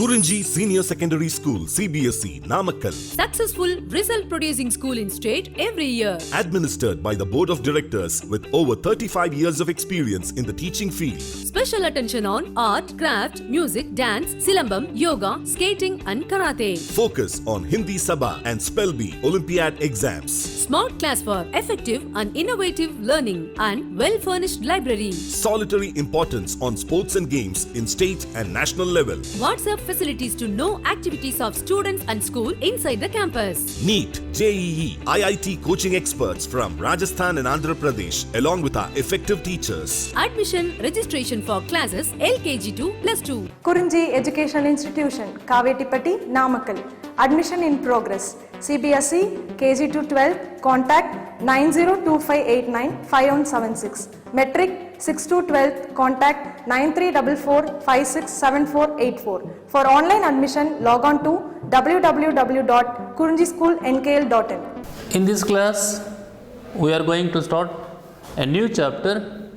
KURINJI Senior Secondary School, CBSE, Namakkal. Successful result producing school in state every year. Administered by the Board of Directors with over 35 years of experience in the teaching field. Special attention on art, craft, music, dance, silambam, yoga, skating and karate. Focus on Hindi Sabha and Spell Bee Olympiad exams. Smart class for effective and innovative learning and well-furnished library. Solitary importance on sports and games in state and national level. WhatsApp facilities to know activities of students and school inside the campus. Neet, JEE, IIT coaching experts from Rajasthan and Andhra Pradesh along with our effective teachers. Admission registration for classes LKG to +2. KURINJI Educational Institution, Kavetipatti, Namakkal. Admission in progress. CBSE, KG to 12, contact 9025895176. Metric 6 to 12, contact 9344567484. For online admission, log on to www.kurinjischoolnkl.in. In this class, we are going to start a new chapter,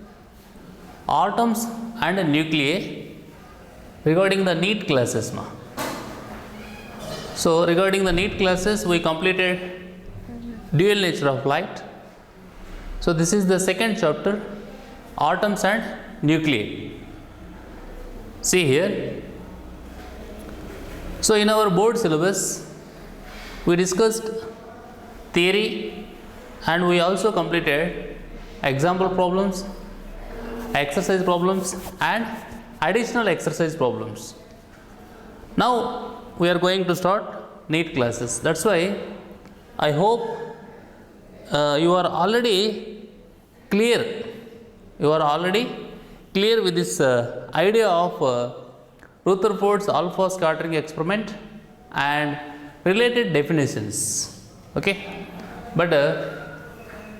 atoms and nuclei, regarding the Neet classes. So, regarding the Neet classes, we completed dual nature of light. So, this is the second chapter, atoms and nuclei. See here. So, in our board syllabus, we discussed theory and we also completed example problems, exercise problems and additional exercise problems. Now, we are going to start Neet classes. That's why I hope you are already clear. You are already clear with this idea of Rutherford's alpha scattering experiment and related definitions. Okay, but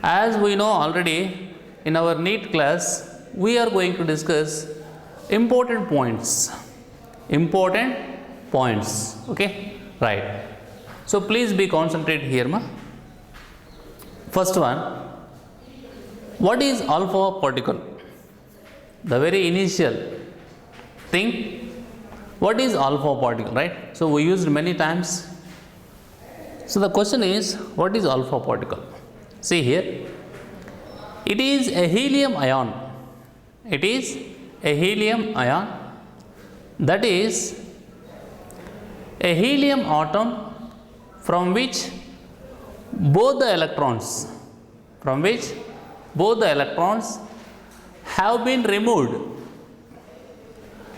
as we know already in our Neet class, we are going to discuss important points. Okay, right. So please be concentrated here, ma. First one, what is alpha particle? The very initial thing, what is alpha particle, right? So we used many times. So the question is, what is alpha particle? See here, it is a helium ion. It is a helium ion, that is a helium atom from which both the electrons have been removed,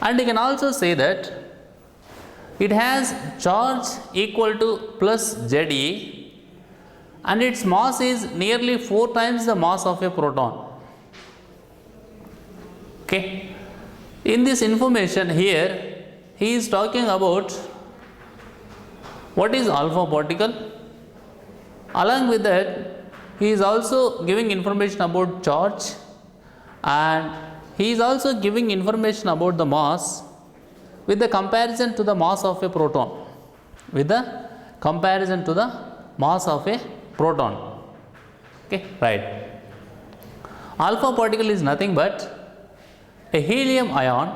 and you can also say that it has charge equal to plus Ze and its mass is nearly 4 times the mass of a proton. Okay, in this information here he is talking about what is alpha particle. Along with that, he is also giving information about charge and he is also giving information about the mass with the comparison to the mass of a proton. Okay, right. Alpha particle is nothing but a helium ion,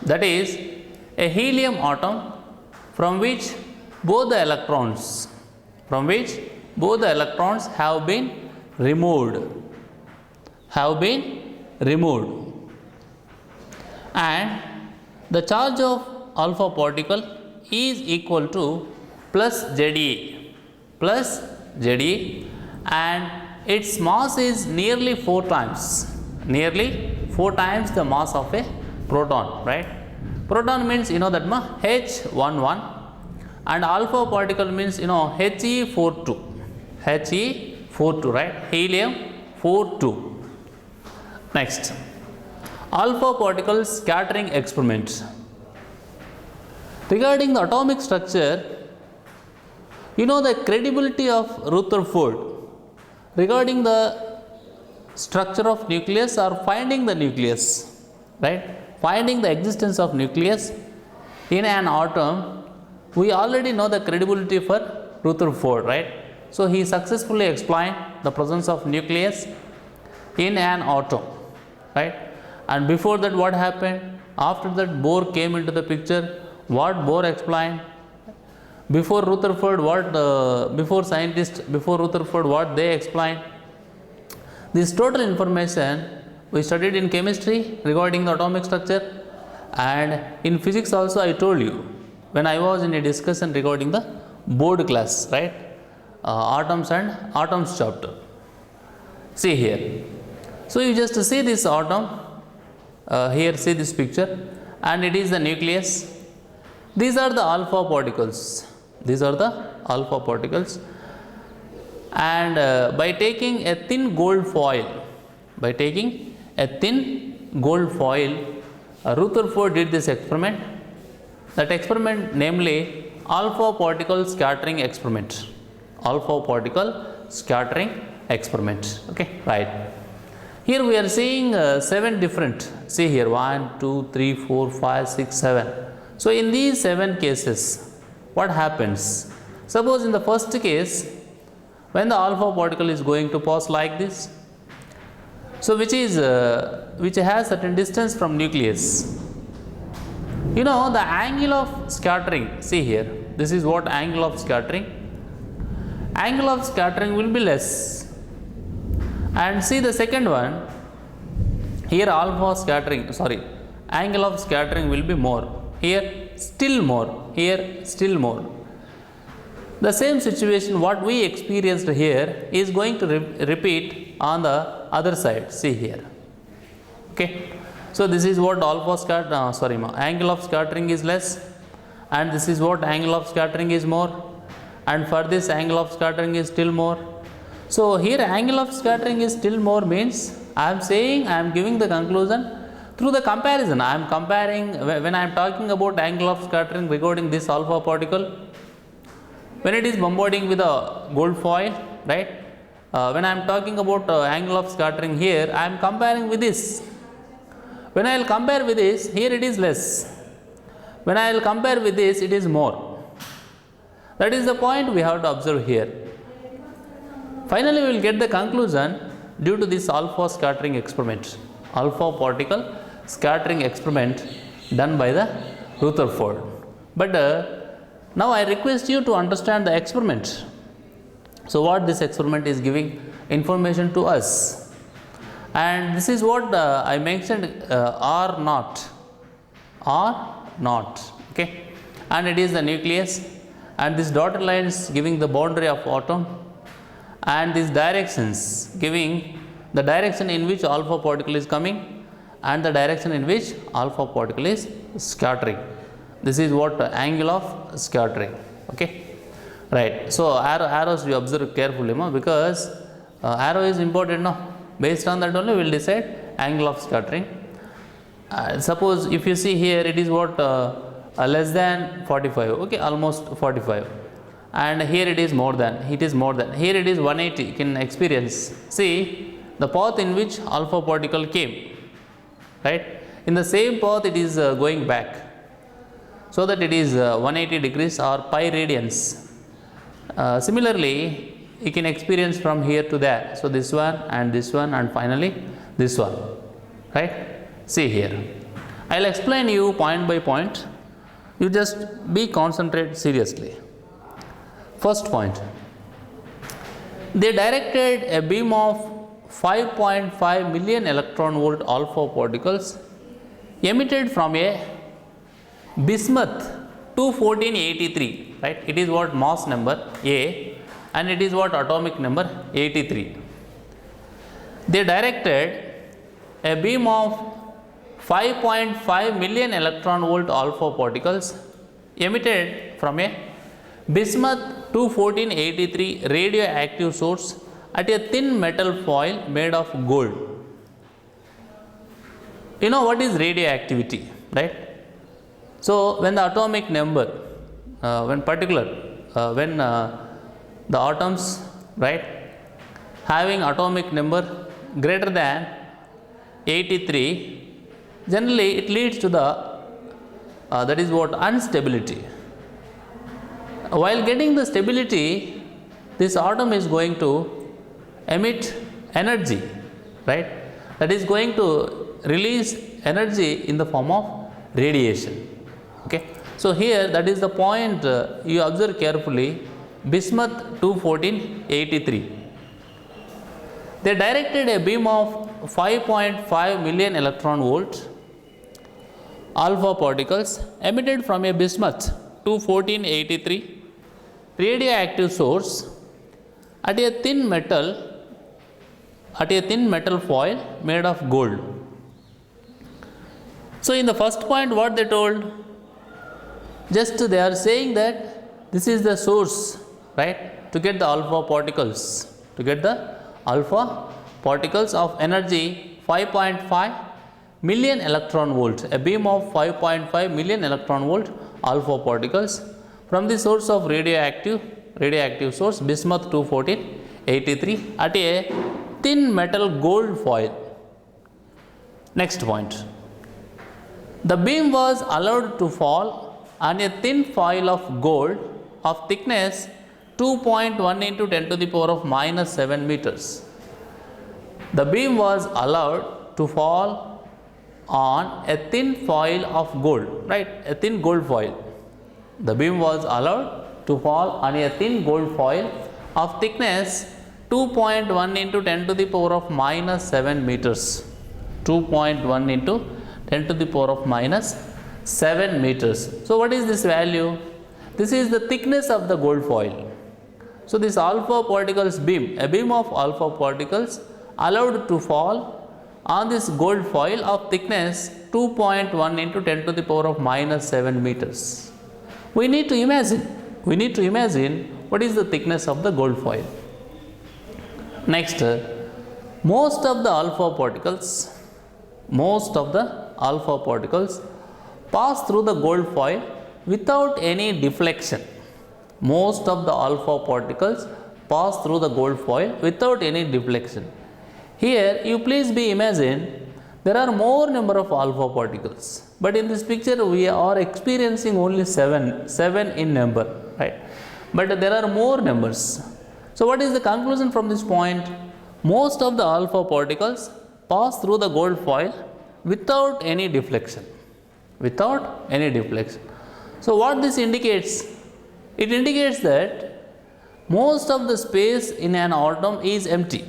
that is a helium atom from which both the electrons have been removed, and the charge of alpha particle is equal to plus Ze, and its mass is nearly 4 times the mass of a proton, right? Proton means you know that H11, and alpha particle means He42, right? Helium 42. Next, alpha particle scattering experiment. Regarding the atomic structure, you know the credibility of Rutherford regarding the structure of nucleus or finding the nucleus, right? Finding the existence of nucleus in an atom. We already know the credibility for Rutherford, right? So he successfully explained the presence of nucleus in an atom, right? And before that, what happened? After that, Bohr came into the picture. what Bohr explained, before Rutherford before Rutherford what they explained. This total information we studied in chemistry regarding the atomic structure, and in physics also I told you when I was in a discussion regarding the board class, right? Atoms and atoms chapter. See here. So you just see this atom, here see this picture, and it is the nucleus. These are the alpha particles. These are the alpha particles. And by taking a thin gold foil, Rutherford did this experiment. That experiment, namely alpha particle scattering experiment. Okay, right. Here we are seeing 7 different. See here, 1, 2, 3, 4, 5, 6, 7. So in these 7 cases, what happens? Suppose in the first case, when the alpha particle is going to pass like this, so which has certain distance from nucleus. You know the angle of scattering. See here, this is what angle of scattering. Angle of scattering will be less. And see the second one. Here angle of scattering will be more. Here still more. Here still more. The same situation what we experienced here is going to repeat on the other side. See here. Okay. So this is what angle of scattering is less, and this is what angle of scattering is more, and for this angle of scattering is still more. So here angle of scattering is still more means I am giving the conclusion through the comparison. I am comparing when I am talking about angle of scattering regarding this alpha particle. When it is bombarding with a gold foil, right? When I am talking about angle of scattering here, I am comparing with this. When I will compare with this, here it is less. When I will compare with this, it is more. That is the point we have to observe here. Finally, we will get the conclusion due to this alpha scattering experiment, alpha particle scattering experiment done by the Rutherford. But now I request you to understand the experiment. So what this experiment is giving information to us, and this is what I mentioned, R naught, okay, and it is the nucleus, and this dotted lines giving the boundary of atom, and these directions giving the direction in which alpha particle is coming and the direction in which alpha particle is scattering. This is what angle of scattering. Okay, right. So arrows we observe carefully, because arrow is important. No, based on that only we will decide angle of scattering. Suppose if you see here, it is what less than 45. Okay, almost 45, and here it is more than. Here it is 180. You can experience. See the path in which alpha particle came. Right, in the same path it is going back, so that it is 180 degrees or pi radians. Similarly, you can experience from here to there. So this one and finally this one. Right, see here. I will explain you point by point. You just concentrate seriously. First point. They directed a beam of 5.5 million electron volt alpha particles emitted from a bismuth 21483, right? It is what mass number A, and it is what atomic number 83. They directed a beam of 5.5 million electron volt alpha particles emitted from a bismuth 21483 radioactive source at a thin metal foil made of gold. You know what is radioactivity, right? So when the atomic number, when the atoms, right, having atomic number greater than 83, generally it leads to the that is what instability. While getting the stability, this atom is going to emit energy, right? That is going to release energy in the form of radiation. Okay, So here that is the point you observe carefully, bismuth 21483. They directed a beam of 5.5 million electron volt alpha particles emitted from a bismuth 21483 radioactive source at a thin metal foil made of gold. So in the first point what they told, just they are saying that this is the source, right, to get the alpha particles, of energy 5.5 million electron volt, a beam of 5.5 million electron volt alpha particles from the source of radioactive source bismuth 21483 at a thin metal gold foil. Next point, the beam was allowed to fall on a thin foil of gold of thickness 2.1 into 10 to the power of minus 7 meters. The beam was allowed to fall on a thin foil of gold, right, a thin gold foil. The beam was allowed to fall on a thin gold foil of thickness 2.1 into 10 to the power of minus 7 meters. 2.1 into 10 to the power of minus 7 meters. So what is this value? This is the thickness of the gold foil. So this alpha particles beam, a beam of alpha particles allowed to fall on this gold foil of thickness 2.1 into 10 to the power of minus 7 meters. We need to imagine what is the thickness of the gold foil. Next, most of the alpha particles pass through the gold foil without any deflection. Most of the alpha particles pass through the gold foil without any deflection. Here you please be imagine there are more number of alpha particles, but in this picture we are experiencing only 7 in number, right? But there are more numbers. So what is the conclusion from this point? Most of the alpha particles pass through the gold foil without any deflection. So what this indicates? It indicates that most of the space in an atom is empty.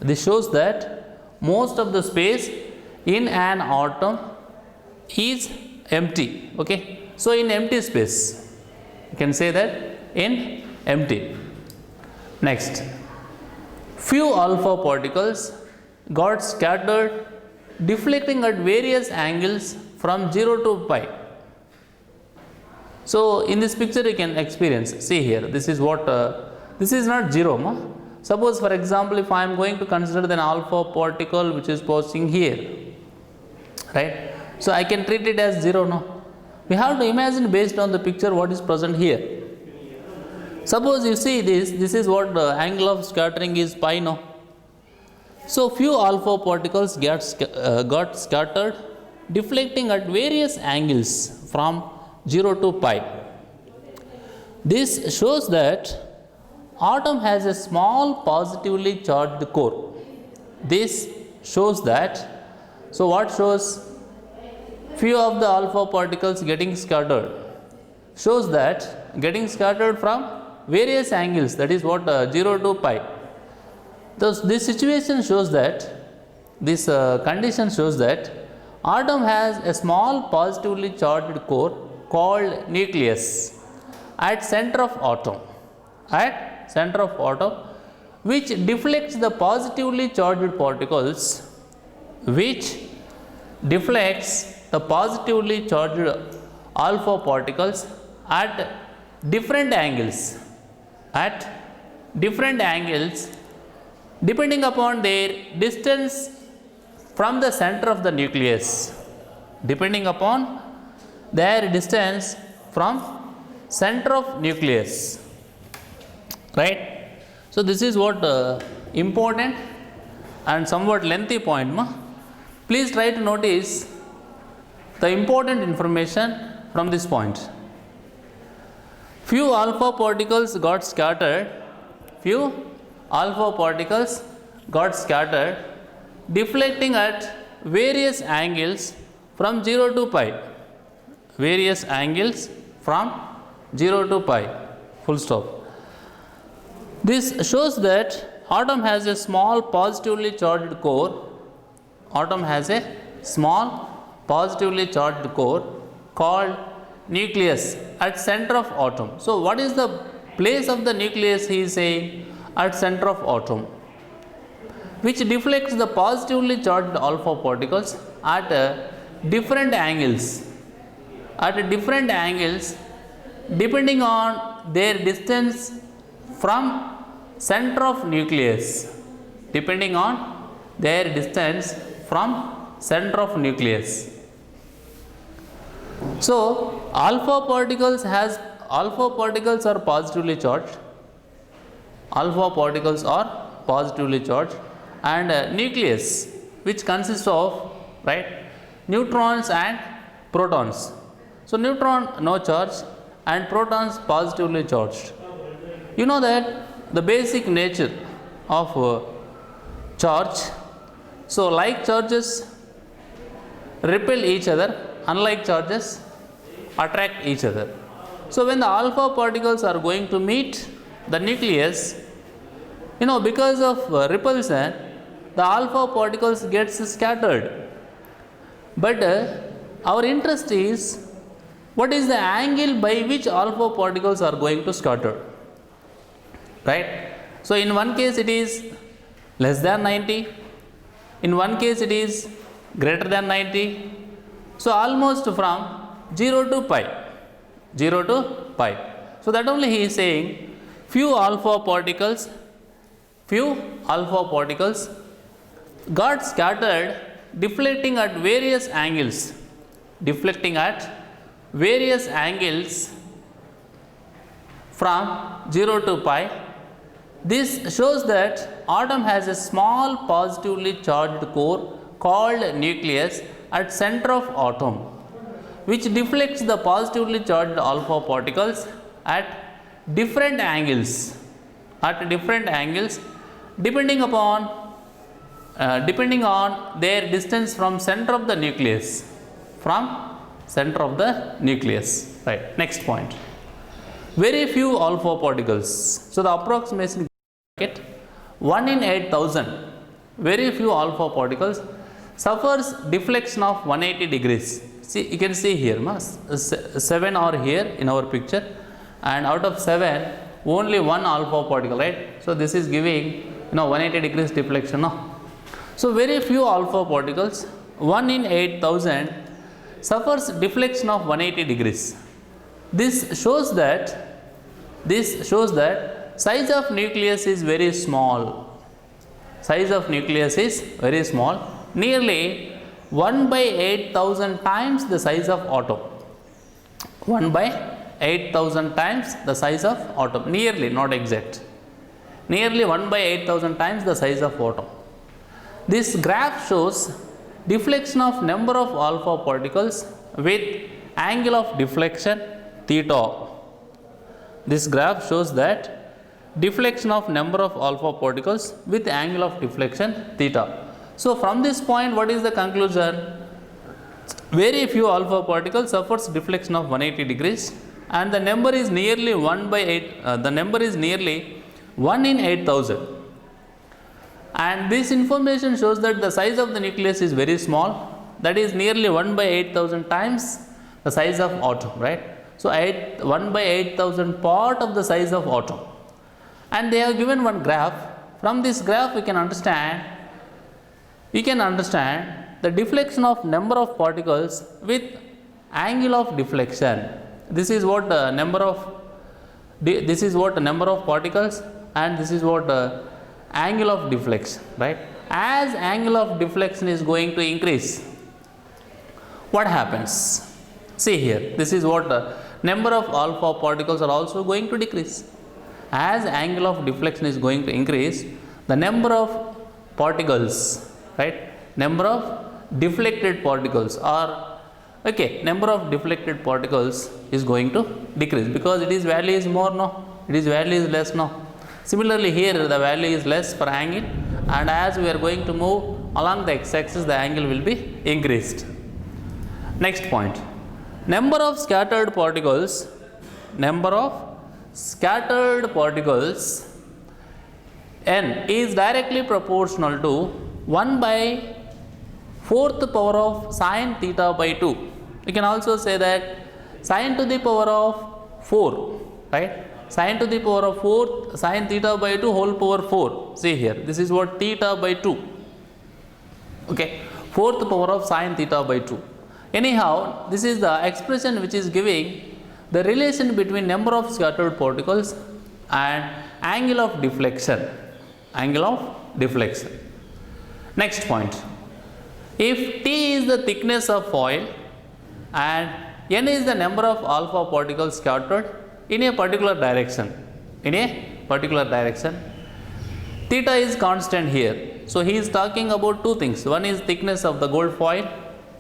This shows that most of the space in an atom is empty. Okay, so in empty space, you can say that in empty. Next, few alpha particles got scattered, deflecting at various angles from 0 to pi. So in this picture you can experience, see here, this is what, this is not 0. Suppose for example, if I am going to consider an alpha particle which is passing here, right? So I can treat it as 0 now. We have to imagine based on the picture what is present here. Suppose you see this is what the angle of scattering is pi now. So few alpha particles got scattered, deflecting at various angles from 0 to pi. This shows that atom has a small positively charged core. This shows that, so what shows? Few of the alpha particles getting scattered, shows that getting scattered from various angles, that is what 0 to pi. Thus this situation shows that, this condition shows that atom has a small positively charged core called nucleus at center of atom, which deflects the positively charged particles, alpha particles at different angles, depending upon their distance from the center of the nucleus, center of nucleus, right? So this is what important and somewhat lengthy point. Please try to notice the important information from this point. Few alpha particles got scattered, deflecting at various angles from 0 to pi. various angles from 0 to pi, full stop. This shows that atom has a small positively charged core. Atom has a small positively charged core called nucleus at center of atom. So what is the place of the nucleus? He is saying at center of atom, which deflects the positively charged alpha particles at different angles. At different angles depending on their distance from center of nucleus. Depending on their distance from center of nucleus. So alpha particles are positively charged. Alpha particles are positively charged, and nucleus, which consists of, right, neutrons and protons. So neutron no charge and protons positively charged. You know that the basic nature of charge. So like charges repel each other, unlike charges attract each other. So when the alpha particles are going to meet the nucleus, because of repulsion, the alpha particles gets scattered. But our interest is, what is the angle by which alpha particles are going to scatter, right? So in one case it is less than 90, in one case it is greater than 90. So almost from 0 to pi. So that only he is saying few alpha particles got scattered, deflecting at various angles. From 0 to pi. This shows that atom has a small positively charged core called nucleus at center of atom, which deflects the positively charged alpha particles at different angles. Depending on their distance from center of the nucleus. Right. Next point. Very few alpha particles. So the approximation 1 in 8,000. Very few alpha particles suffers deflection of 180 degrees. See, you can see here, 7 are here in our picture, and out of 7, only one alpha particle, right? So this is giving 180 degrees deflection. No? So very few alpha particles, 1 in 8,000, suffers deflection of 180 degrees. This shows that size of nucleus is very small. Nearly 1 by 8,000 times the size of atom. 1 by 8,000 times the size of atom. Nearly, not exact. Nearly 1 by 8,000 times the size of atom. This graph shows deflection of number of alpha particles with angle of deflection theta. This graph shows that deflection of number of alpha particles with angle of deflection theta. So from this point, what is the conclusion? Very few alpha particles suffers deflection of 180 degrees, and the number is nearly 1 in 8,000. And this information shows that the size of the nucleus is very small, that is nearly 1 by 8,000 times the size of atom, right? So 1 by 8,000 part of the size of atom. And they have given one graph. From this graph we can understand the deflection of number of particles with angle of deflection. This is what number of particles, and this is what angle of deflection, right? As angle of deflection is going to increase, what happens? See here, this is what number of alpha particles are also going to decrease. As angle of deflection is going to increase, the number of particles, right? Number of deflected particles number of deflected particles is going to decrease, because its value is more, no? Its value is less, no? Similarly here the value is less per angle, and as we are going to move along the x-axis, the angle will be increased. Next point. number of scattered particles n is directly proportional to 1 by 4th power of sin theta by 2. You can also say that sin to the power of 4, right? Sin to the power of 4 sin theta by 2 whole power 4. See here, this is what theta by 2. Okay, 4th power of sin theta by 2. Anyhow, this is the expression which is giving the relation between number of scattered particles and angle of deflection. Next point, if T is the thickness of foil and n is the number of alpha particles scattered in a particular direction, theta is constant here. So he is talking about two things. One is thickness of the gold foil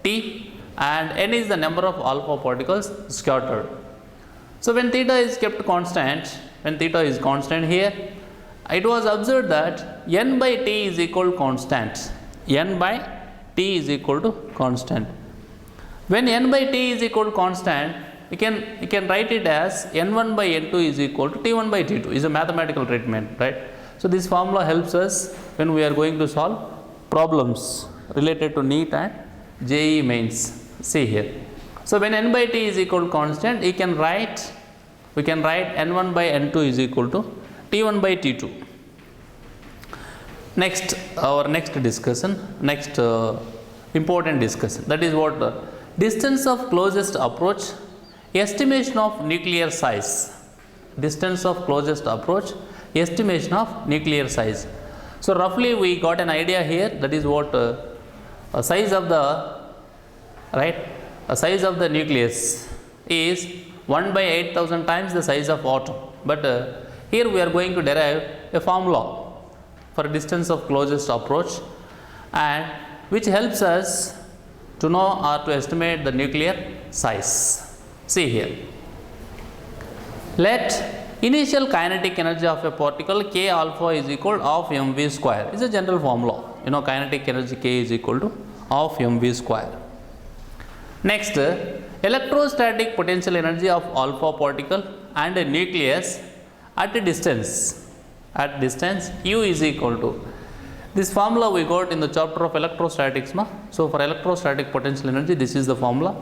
T, and n is the number of alpha particles scattered. So when theta is kept constant, here, it was observed that n by t is equal to constant. When n by t is equal to constant, you can write it as n1 by n2 is equal to t1 by t2. Is a mathematical treatment, right? So this formula helps us when we are going to solve problems related to Neet and JEE mains. See here. So when n by t is equal to constant, we can write n1 by n2 is equal to t1 by t2. Next, our next important discussion, that is what distance of closest approach, estimation of nuclear size. So roughly we got an idea here, that is what size of the nucleus is 1 by 8,000 times the size of atom. But here we are going to derive a formula for distance of closest approach, and which helps us to know or to estimate the nuclear size. See here. Let initial kinetic energy of a particle K alpha is equal to half mv square. It's a general formula. Kinetic energy K is equal to half mv square. Next, electrostatic potential energy of alpha particle and a nucleus at a distance U is equal to, this formula we got in the chapter of electrostatics. So for electrostatic potential energy, this is the formula.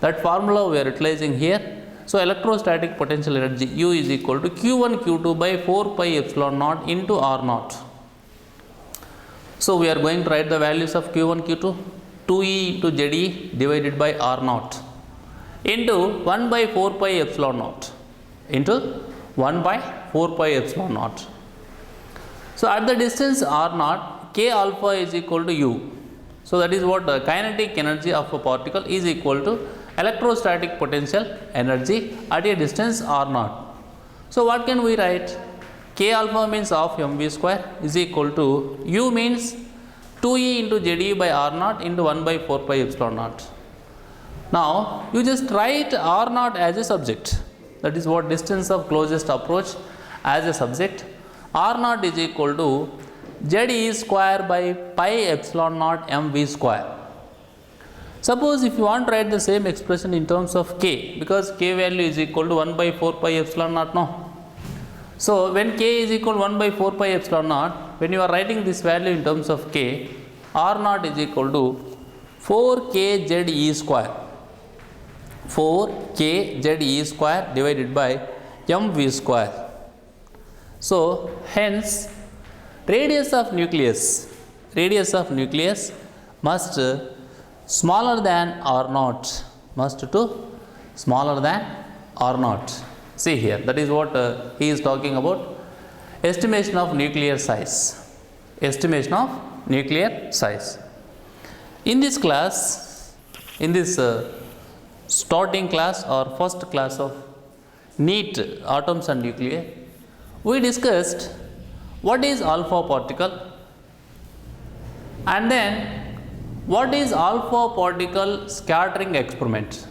That formula we are utilizing here. So electrostatic potential energy U is equal to Q1 Q2 by 4 pi epsilon naught into R naught. So we are going to write the values of Q1 Q2, 2E into ZE divided by R naught into 1 by 4 pi epsilon naught into 1 by 4 pi epsilon naught. So at the distance R naught, K alpha is equal to U. So that is what the kinetic energy of a particle is equal to electrostatic potential energy at a distance R naught. So what can we write? K alpha means half mv square is equal to U means 2E into ZE by R naught into 1 by 4 pi epsilon naught. Now you just write R naught as a subject. That is what distance of closest approach as a subject. R naught is equal to ZE square by pi epsilon naught mv square. Suppose if you want to write the same expression in terms of K, because K value is equal to 1 by 4 pi epsilon naught, no? So when K is equal to 1 by 4 pi epsilon naught, when you are writing this value in terms of K, R naught is equal to 4k ZE square. 4k ZE square divided by mv square. So hence radius of nucleus must smaller than R naught, smaller than R naught. See here, that is what he is talking about, estimation of nuclear size. In this class, starting class or first class of Neet atoms and nuclei, we discussed what is alpha particle and then what is alpha particle scattering experiment.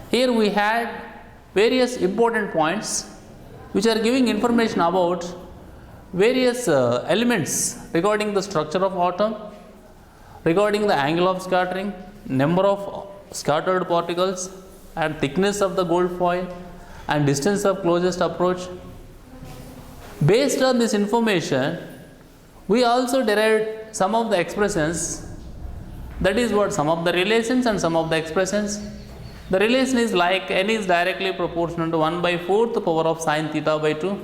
Here we had various important points which are giving information about various elements regarding the structure of atom regarding the angle of scattering, number of scattered particles and thickness of the gold foil and distance of closest approach. Based on this information, we also derived some of the expressions, that is what, some of the relations and some of the expressions. The relation is like n is directly proportional to 1 by 4th power of sin theta by 2,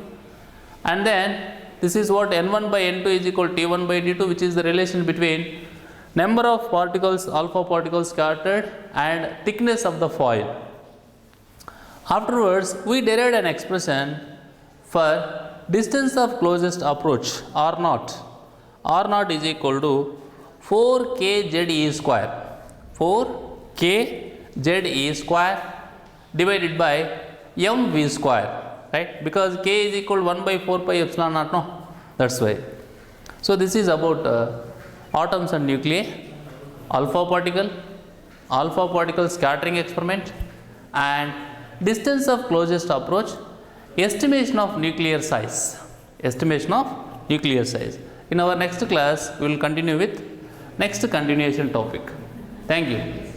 and then this is what n1 by n2 is equal to t1 by t2, which is the relation between number of particles, alpha particles scattered and thickness of the foil. Afterwards, we derived an expression for distance of closest approach R naught. R naught is equal to 4kZe square. 4kZe square divided by mv square, right? Because k is equal to 1 by 4 pi epsilon naught, no? That's why. So this is about atoms and nuclei, alpha particle scattering experiment, and distance of closest approach, estimation of nuclear size. In our next class, we will continue with next continuation topic. Thank you.